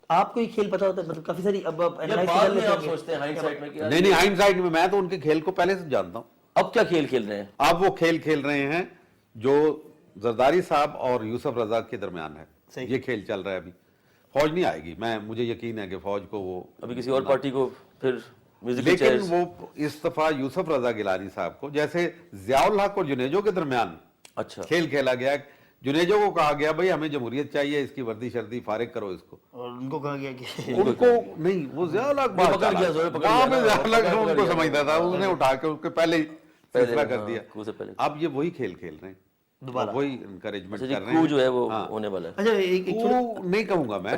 آپ کو یہ کھیل پتا ہوتا ہے؟ مطلب کافی ساری اب بعد میں آپ سوچتے ہیں ہائنڈ سائٹ میں کہ نہیں ہائنڈ سائٹ میں تو ان کے کھیل کو پہلے سے جانتا ہوں. اب کیا کھیل کھیل رہے ہیں؟ اب وہ کھیل کھیل رہے ہیں جو زرداری صاحب اور یوسف رضا کے درمیان ہے. یہ کھیل چل رہا ہے ابھی. فوج نہیں آئے گی, مجھے یقین ہے کہ فوج کو وہ ابھی کسی اور پارٹی کو پھر لیکن وہ اس دفعہ یوسف رضا گیلانی صاحب کو, جیسے ضیاء الحق اور جنیجو کے درمیان اچھا کھیل کھیلا گیا. جنیجو کو کہا گیا بھائی ہمیں جمہوریت چاہیے, اس کی وردی شردی فارغ کرو اس کو, اور ان کو کہا گیا کہ ان کو نہیں, وہ ضیاء الحق پکڑ گیا, زور پکڑ وہاں گیا, پہ ضیاء الحق ان کو سمجھتا تھا, اس نے اٹھا کے اس کے پہلے ہی فیصلہ کر دیا. اب یہ وہی کھیل کھیل رہے ہیں دوبارہ, وہی انکریجمنٹ کر رہے ہیں. جو ہے وہ ہونے والا ہے. اچھا ایک وہ نہیں کہوں گا میں,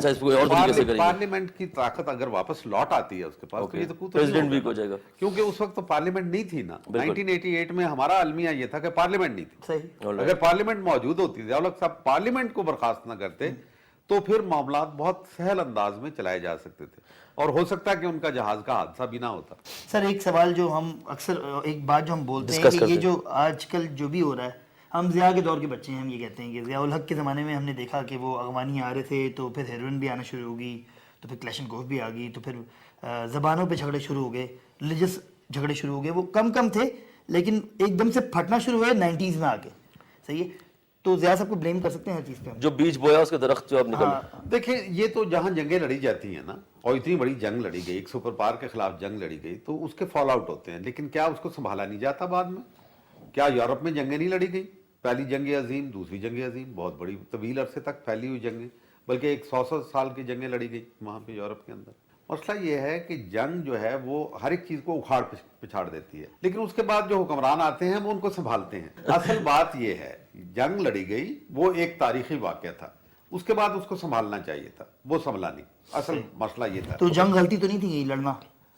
پارلیمنٹ کی طاقت اگر واپس لوٹ آتی ہے اس کے پاس تو یہ تو پریزیڈنٹ ویک ہو جائے گا, کیونکہ اس وقت تو پارلیمنٹ نہیں تھی نا. 1988 میں ہمارا المیہ یہ تھا کہ پارلیمنٹ نہیں تھی. صحیح, اگر پارلیمنٹ موجود ہوتی, ضیاء الحق صاحب پارلیمنٹ کو برخاست نہ کرتے تو پھر معاملات بہت سہل انداز میں چلائے جا سکتے تھے, اور ہو سکتا ہے کہ ان کا جہاز کا حادثہ بھی نہ ہوتا. سر ایک سوال جو ہم اکثر, ایک بات جو ہم بولتے ہیں کہ یہ جو آج کل جو بھی ہو رہا ہے, ہم ضیاء کے دور کے بچے ہیں, ہم یہ کہتے ہیں کہ ضیاء الحق کے زمانے میں ہم نے دیکھا کہ وہ اغوانی آ رہے تھے, تو پھر ہیروئن بھی آنا شروع ہو گئی, تو پھر کلیشنکوف بھی آ گئی, تو پھر زبانوں پہ جھگڑے شروع ہو گئے, ریلیجس جھگڑے شروع ہو گئے. وہ کم تھے لیکن ایک دم سے پھٹنا شروع ہوئے 90s میں آ کے. صحیح ہے, تو ضیاء صاحب کو بلیم کر سکتے ہیں ہر چیز پہ, جو بیج بویا اس کا درخت جو اب نکل. دیکھیں یہ تو جہاں جنگیں لڑی جاتی ہیں نا, اور اتنی بڑی جنگ لڑی گئی, ایک سپر پاور کے خلاف جنگ لڑی گئی, تو اس کے فال آؤٹ ہوتے ہیں, لیکن کیا اس کو سنبھالا نہیں جاتا بعد میں؟ کیا یورپ میں جنگیں نہیں لڑی گئی؟ پہلی جنگ عظیم, دوسری جنگ عظیم, بہت بڑی طویل عرصے تک پھیلی ہوئی جنگیں, بلکہ ایک 100 سال کی جنگیں لڑی گئی وہاں پہ یورپ کے اندر. مسئلہ یہ ہے کہ جنگ جو ہے وہ ہر ایک چیز کو اکھاڑ پچھاڑ دیتی ہے, لیکن اس کے بعد جو حکمران آتے ہیں وہ ان کو سنبھالتے ہیں. اصل بات یہ ہے, جنگ لڑی گئی وہ ایک تاریخی واقعہ تھا, اس کے بعد اس کو سنبھالنا چاہیے تھا, وہ سنبھلا نہیں. اصل مسئلہ یہ تھا. تو جنگ غلطی تو نہیں تھی یہ لڑنا؟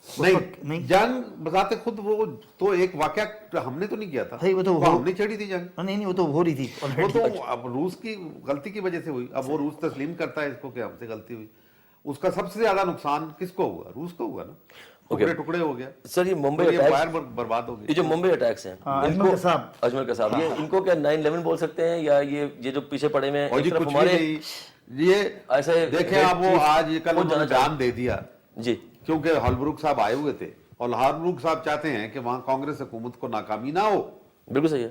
نہیں, جنگ بذات خود وہ تو ایک واقعہ ہم نے تو نہیں کیا تھا, ہم نے چھیڑی تھی جنگ. نہیں وہ تو ہو رہی تھی, وہ تو اب روس کی غلطی کی وجہ سے ہوئی. اب وہ روس تسلیم کرتا ہے اس کو کہ ہم سے غلطی ہوئی. اس کا سب سے زیادہ نقصان کس کو ہوا؟ روس کو ہوا نا, ٹکڑے ٹکڑے ہو گیا. سر یہ ممبئی اٹیکس برباد ہو گیا. یہ جو ممبئی اٹیکس ہیں اجمل کا صاحب, یہ ان کو کیا 9/11 بول سکتے ہیں, یا یہ جو پیچھے پڑے میں یہ ایسے دیکھیں آپ, وہ آج کل انہوں نے جان دے دیا جی, کیونکہ ہالبروک صاحب آئے ہوئے تھے, اور ہالبروک صاحب چاہتے ہیں کہ وہاں کانگریس حکومت کو ناکامی نہ ہو. بالکل صحیح ہے.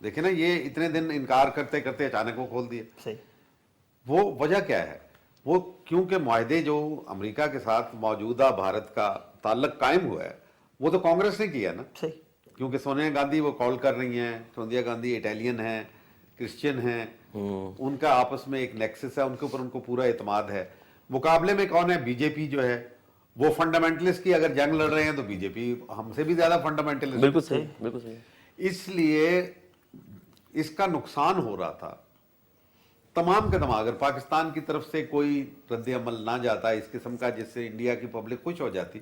دیکھیں نا, یہ اتنے دن انکار کرتے کرتے اچانک وہ کھول دیے. وہ وجہ کیا ہے؟ وہ کیونکہ معاہدے جو امریکہ کے ساتھ موجودہ بھارت کا تعلق قائم ہوا ہے وہ تو کانگریس نے کیا نا. کیونکہ سونیا گاندھی وہ کال کر رہی ہیں, سونیا گاندھی اٹیلین ہیں, کرسچین ہیں, ان کا آپس میں ایک نیکسس ہے, ان کے اوپر ان کو پورا اعتماد ہے. مقابلے میں کون ہے؟ بی جے پی جو ہے وہ فنڈامنٹلسٹ کی اگر جنگ لڑ رہے ہیں تو بی جے پی ہم سے بھی زیادہ فنڈامنٹلسٹ. بالکل صحیح, بالکل صحیح. اس لیے اس کا نقصان ہو رہا تھا تمام کا تمام. اگر پاکستان کی طرف سے کوئی رد عمل نہ جاتا اس قسم کا جس سے انڈیا کی پبلک خوش ہو جاتی,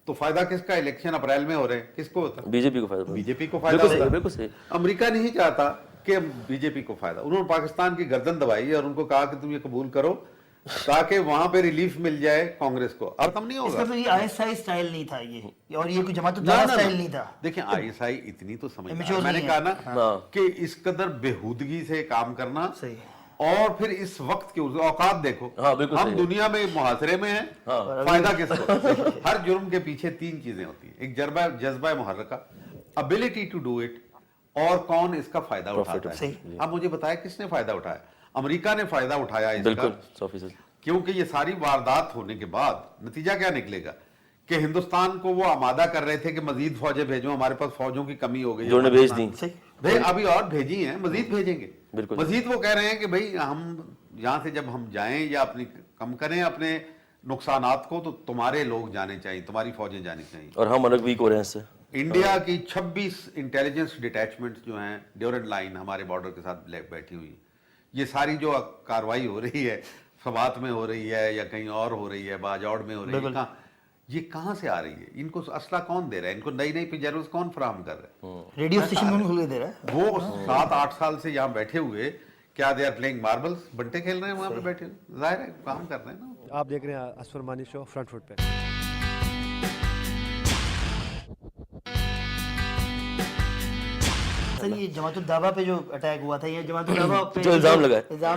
تو فائدہ کس کا؟ الیکشن اپریل میں ہو رہے ہیں, کس کو ہوتا؟ بی جے پی کو فائدہ. بی جے پی کو فائدہ ہوتا. بالکل صحیح. امریکہ نہیں چاہتا کہ بی جے پی کو فائدہ. انہوں نے پاکستان کی گردن دبائی اور ان کو کہا کہ تم یہ قبول کرو تاکہ وہاں پہ ریلیف مل جائے کانگریس کو. اب تم نہیں ہوگا. اس کا تو یہ آئی ایس آئی اسٹائل نہیں تھا یہ, اور یہ کوئی جماعت اسٹائل نہیں تھا. دیکھیں آئی ایس آئی اتنی تو سمجھ, میں نے کہا نا کہ اس قدر بےہودگی سے کام کرنا, اور پھر اس وقت کے اوقات دیکھو, ہم دنیا میں محاصرے میں ہیں, فائدہ کس کو؟ ہر جرم کے پیچھے 3 چیزیں ہوتی ہیں, ایک جذبہ محرکہ, ابیلٹی ٹو ڈو اٹ, اور کون اس کا فائدہ اٹھاتا ہے. اب مجھے بتایا کس نے فائدہ اٹھایا؟ امریکہ نے فائدہ اٹھایا اس کا, کیونکہ یہ ساری واردات ہونے کے بعد نتیجہ کیا نکلے گا کہ ہندوستان کو وہ آمادہ کر رہے تھے کہ مزید فوجیں بھیجو, ہمارے پاس فوجوں کی کمی ہو گئی, جو نے بھیج دیں, ابھی اور بھیجی ہیں, مزید بھیجیں گے. مزید وہ کہہ رہے ہیں کہ بھئی ہم یہاں سے جب ہم جائیں یا اپنی کم کریں اپنے نقصانات کو, تو تمہارے لوگ جانے چاہیے, تمہاری فوجیں جانی چاہیے, اور ہم الگ ویک ہو رہے ہیں اس سے. انڈیا کی 26 انٹیلیجنس ڈیٹیچمنٹ جو ہیں ڈیورنٹ لائن ہمارے بارڈر کے ساتھ بیٹھی ہوئی ہیں. یہ ساری جو کاروائی ہو رہی ہے, سوات میں ہو رہی ہے یا کہیں اور ہو رہی ہے, باجوڑ میں ہو رہی ہے, یہ کہاں سے آ رہی ہے؟ ان کو اسلحہ کون دے رہا ہے؟ ان کو نئی نئی پیجروز کون فراہم کر رہا ہے؟ ریڈیو اسٹیشن کون کھول کے دے رہا ہے؟ وہ 7-8 سال سے یہاں بیٹھے ہوئے, کیا دے آر پلینگ ماربلز, بنٹے کھیل رہے ہیں وہاں پہ بیٹھے ہوئے, ظاہر ہے کام کر رہے ہیں نا. آپ دیکھ رہے ہیں اسفر مانی شو فرنٹ فٹ پہ. سر یہ جماعت الدعوہ پہ جو اٹیک ہوا تھا یا جماعت الدعوہ پہ جو الزام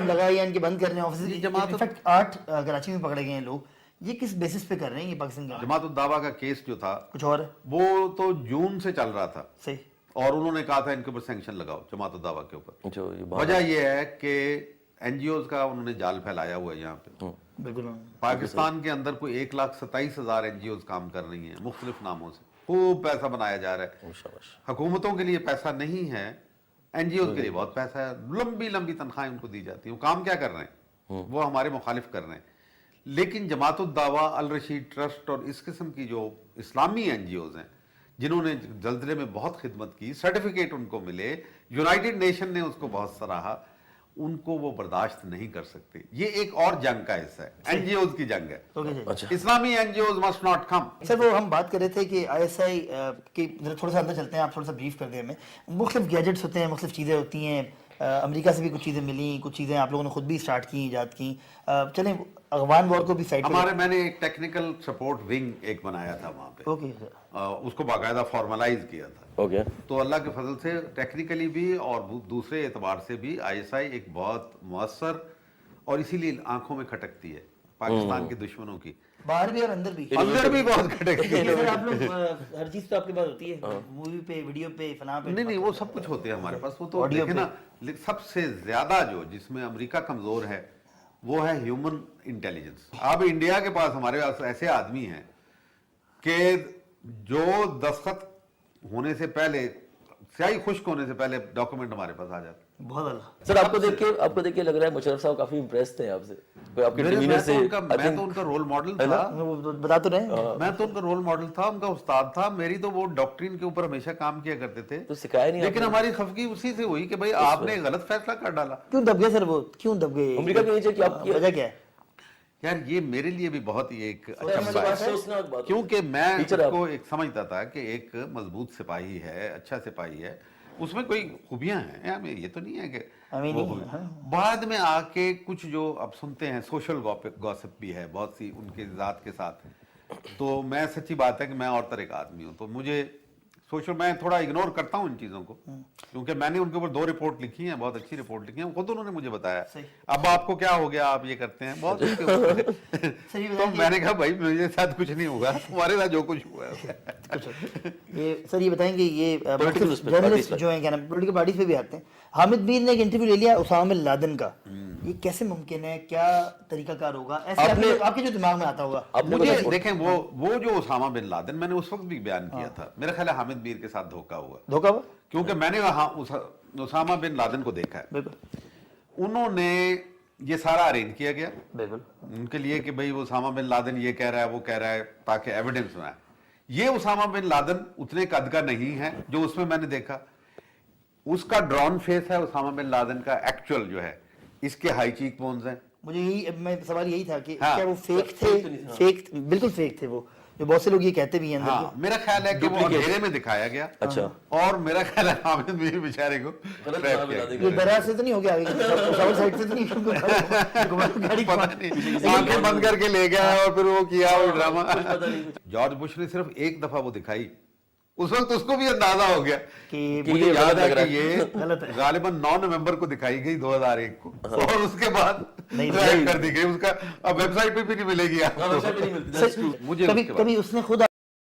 لگا یا ان کے بند کرنے آفیسز، جماعت 8 کراچی میں پکڑے گئے ہیں لوگ، یہ کس بیسس پہ کر رہے ہیں یہ پاکستان کا؟ جماعت الدعوہ کا کیس جو تھا کچھ اور ہے وہ تو جون سے چل رہا تھا، صحیح، اور انہوں نے کہا تھا ان کے اوپر سینکشن لگاؤ جماعت الدعوہ کے اوپر. جو وجہ یہ ہے کہ این جی اوز کا انہوں نے جال پھیلایا ہوا ہے یہاں پہ. بالکل پاکستان کے اندر کوئی 1,27,000 این جی اوز کام کر رہی ہیں مختلف ناموں سے، خوب پیسہ بنایا جا رہا ہے. حکومتوں کے لیے پیسہ نہیں ہے، این جی اوز کے لیے بہت پیسہ ہے، لمبی لمبی تنخواہیں ان کو دی جاتی ہیں. وہ کام کیا کر رہے ہیں؟ وہ ہمارے مخالف کر رہے ہیں. لیکن جماعت الدعوہ، الرشید ٹرسٹ اور اس قسم کی جو اسلامی این جی اوز ہیں جنہوں نے زلزلے میں بہت خدمت کی، سرٹیفکیٹ ان کو ملے، یونائٹڈ نیشن نے اس کو بہت سراہا، ان کو وہ برداشت نہیں کر سکتے. یہ ایک اور جنگ کا حصہ ہے، این جی اوز کی جنگ ہے. اسلامی N G Os must not come. Sir وہ ہم بات کر رہے تھے کہ آئی ایس آئی کی تھوڑا سا اندر چلتے ہیں، آپ تھوڑا سا بریف کر دیں ہمیں. مختلف گیجٹس ہوتے ہیں، مختلف چیزیں ہوتی ہیں، امریکہ سے بھی کچھ چیزیں ملیں، کچھ چیزیں آپ لوگوں نے خود بھی اسٹارٹ کی، ایجاد کی. چلیں افغان وار کو بھی سائڈ میں نے ایک ٹیکنیکل سپورٹ ونگ ایک بنایا تھا وہاں پہ، اوکے، اس کو باقاعدہ فارملائز کیا تھا. تو اللہ کے فضل سے ٹیکنیکلی بھی اور دوسرے اعتبار سے بھی آئی ایس آئی ایک بہت مؤثر، اور اسی لیے آنکھوں میں کھٹکتی ہے پاکستان کے دشمنوں کی، باہر بھی اور اندر بھی بہت کھٹکتی ہے. سر آپ لوگ ہر چیز تو آپ کے پاس ہوتی ہے، مووی پہ، ویڈیو پہ، فلاں پہ؟ نہیں وہ سب کچھ ہوتے ہیں ہمارے پاس. وہ تو دیکھیں نا، سب سے زیادہ جس میں امریکہ کمزور ہے وہ ہے ہیومن انٹیلیجنس. اب انڈیا کے پاس ہمارے پاس ایسے آدمی ہیں کہ جو دستخط ہونے سے پہلے، سیاہی خشک ہونے سے پہلے ڈاکومنٹ ہمارے پاس آ جاتے. بہت اللہ. سر آپ کو دیکھ کے لگ رہا ہے مشرف صاحب کافی امپریس تھے آپ سے، آپ کے ڈیمینر سے. میں تو ان کا رول ماڈل تھا، بتا تو رہے، میں تو ان کا رول ماڈل تھا، ان کا استاد تھا. میری تو وہ ڈاکٹرین کے اوپر ہمیشہ کام کیا کرتے تھے، تو سکھایا نہیں. لیکن ہماری خفگی اسی سے ہوئی کہ بھائی آپ نے غلط فیصلہ کر ڈالا. کیوں دب گئے سر؟ وہ کیوں دب گئے امریکہ کے نیچے؟ کیا وجہ کیا ہے؟ یار یہ میرے لیے بھی بہت ہی ایک اچھا ہے، کیونکہ میں اس کو ایک سمجھتا تھا کہ ایک مضبوط سپاہی ہے، اچھا سپاہی ہے، اس میں کوئی خوبیاں ہیں. ہمیں یہ تو نہیں ہے کہ بعد میں آ کے کچھ جو اب سنتے ہیں سوشل گوسپ بھی ہے بہت سی ان کے ذات کے ساتھ. تو میں سچی بات ہے کہ میں اور طرح کا آدمی ہوں، تو مجھے میں تھوڑا اگنور کرتا ہوں ان چیزوں کو، کیونکہ میں نے ان کے اوپر 2 رپورٹ لکھی ہیں، بہت اچھی رپورٹ لکھی ہیں، خود انہوں نے مجھے بتایا اب آپ کو کیا ہو گیا، آپ یہ کرتے ہیں بہت. تو میں نے کہا بھائی میرے ساتھ کچھ نہیں ہوگا، تمہارے ساتھ جو کچھ ہوا ہے. سر یہ بتائیں کہ یہ جرنلسٹ جو ہیں، کیا نام، پولیٹیکل پارٹیز پہ بھی آتے ہیں. حامد میر نے ایک انٹرویو لے لیا اسامہ بن لادن کا، یہ کیسے ممکن ہے؟ کیا طریقہ کار ہوگا ایسے آپ کے جو دماغ میں آتا ہوگا؟ مجھے دیکھیں وہ جو اسامہ بن لادن، میں نے اس وقت بھی بیان کیا تھا، میرا خیال ہے حامد میر کے ساتھ دھوکہ ہوا، کیونکہ میں نے اسامہ بن لادن کو دیکھا ہے. انہوں نے یہ سارا ارینج کیا گیا ان کے لیے کہ بھئی وہ اسامہ بن لادن یہ کہہ رہا ہے، وہ کہہ رہا ہے، تاکہ ایویڈنس بنائے. یہ اسامہ بن لادن اتنے قد کا نہیں ہے جو اس میں نے دیکھا. اس کا ڈرون فیس ہے اسامہ بن لادن کا، ایکچوئل جو ہے اس کے ہائی چیک بونز ہیں. مجھے یہی سوال یہی تھا کہ کیا وہ فیک تھے؟ فیک، بالکل فیک تھے وہ، جو بہت سے لوگ یہ کہتے بھی ہیں. میرا خیال ہے کہ وہ اندھیرے میں دکھایا گیا. اچھا. اور میرا خیال ہے حامد میر بیچارے کو درا سے تو نہیں ہو گیا، سائڈ سے تو نہیں، آنکھیں بند کر کے لے گیا اور پھر وہ کیا وہ ڈرامہ. جارج بش نے صرف ایک دفعہ وہ دکھائی، اس وقت اس کو بھی اندازہ ہو گیا کہ مجھے یاد ہے کہ یہ غالباً 9 نومبر کو دکھائی گئی 2001 کو، اور اس کے بعد ڈرائیو کر دی گئی. اس کا اب ویب سائٹ پہ بھی نہیں ملے گی آپ کو. کبھی اس نے خود